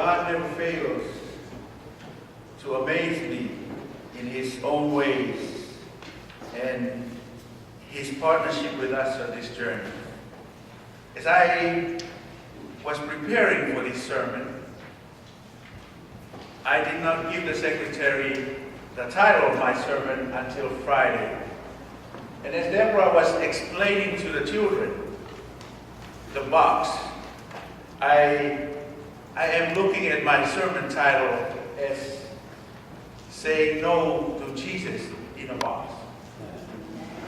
God never fails to amaze me in His own ways and His partnership with us on this journey. As I was preparing for this sermon, I did not give the secretary the title of my sermon until Friday. And as Deborah was explaining to the children the box, I am looking at my sermon title as saying no to Jesus in a box.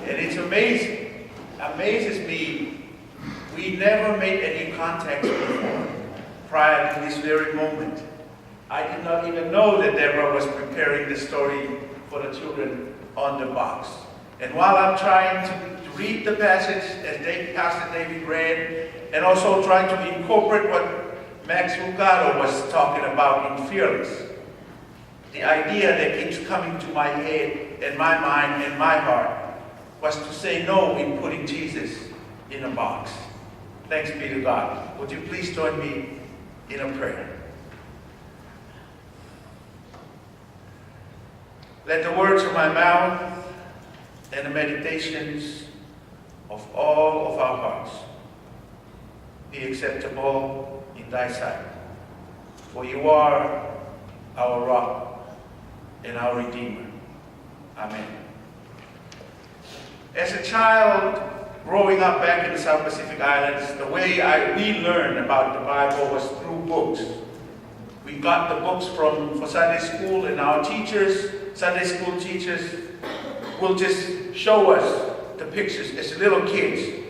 And it's amazing, amazes me, we never made any contact before, prior to this very moment. I did not even know that Deborah was preparing the story for the children on the box. And while I'm trying to read the passage as Pastor David read, and also trying to incorporate what Max Lucado was talking about in Fearless, the idea that keeps coming to my head and my mind and my heart was to say no in putting Jesus in a box. Thanks be to God. Would you please join me in a prayer? Let the words of my mouth and the meditations of all of our hearts be acceptable in thy sight. For you are our rock and our Redeemer. Amen. As a child growing up back in the South Pacific Islands, the way we learned about the Bible was through books. We got the books for Sunday school, and our teachers, Sunday school teachers, will just show us the pictures as little kids.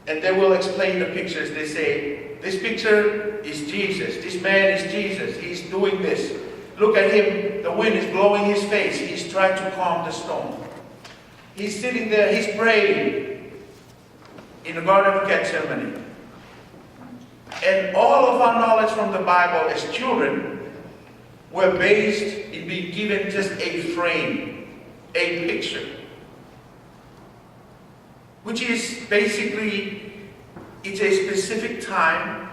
And they will explain the pictures. They say, this picture is Jesus. This man is Jesus. He's doing this. Look at him. The wind is blowing his face. He's trying to calm the storm. He's sitting there. He's praying in the Garden of Gethsemane. And all of our knowledge from the Bible as children were based in being given just a frame, a picture, which is basically, it's a specific time,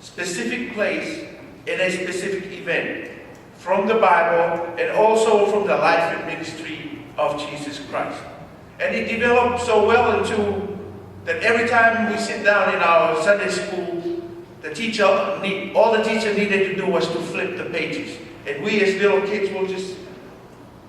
specific place, and a specific event from the Bible and also from the life and ministry of Jesus Christ. And it developed so well into that every time we sit down in our Sunday school, all the teacher needed to do was to flip the pages. And we as little kids will just,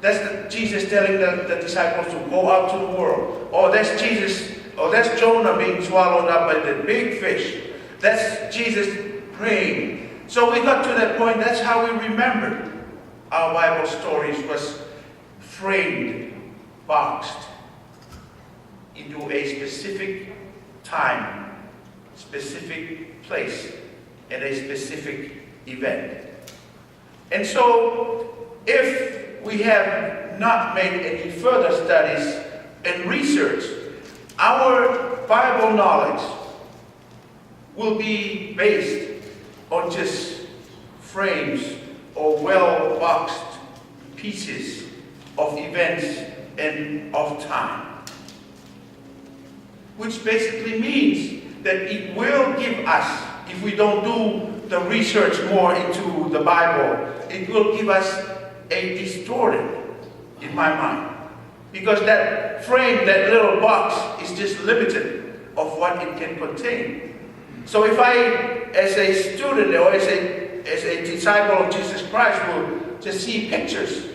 that's Jesus telling the disciples to go out to the world. Or that's Jesus, or that's Jonah being swallowed up by the big fish. That's Jesus praying. So we got to that point, that's how we remembered our Bible stories, was framed, boxed into a specific time, specific place, and a specific event. And so, if we have not made any further studies and research, our Bible knowledge will be based on just frames or well-boxed pieces of events and of time. Which basically means that it will give us, if we don't do the research more into the Bible, it will give us a distorted, in my mind. Because that frame, that little box, is just limited of what it can contain. So if I, as a student or as a disciple of Jesus Christ, will just see pictures,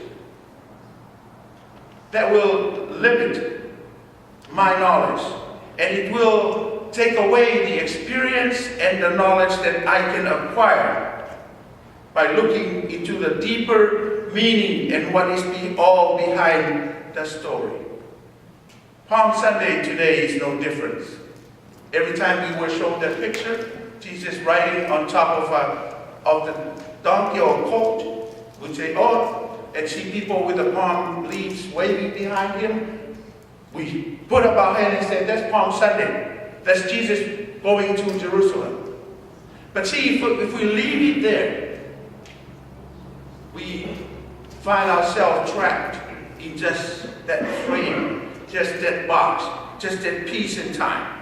that will limit my knowledge. And it will take away the experience and the knowledge that I can acquire by looking into the deeper meaning and what is all behind the story. Palm Sunday today is no different. Every time we were shown that picture, Jesus riding on top of the donkey or colt, we'd say, oh, and see people with the palm leaves waving behind him. We put up our hand and said, that's Palm Sunday. That's Jesus going to Jerusalem. But see, if we leave it there, we find ourselves trapped in just that frame, just that box, just that piece in time.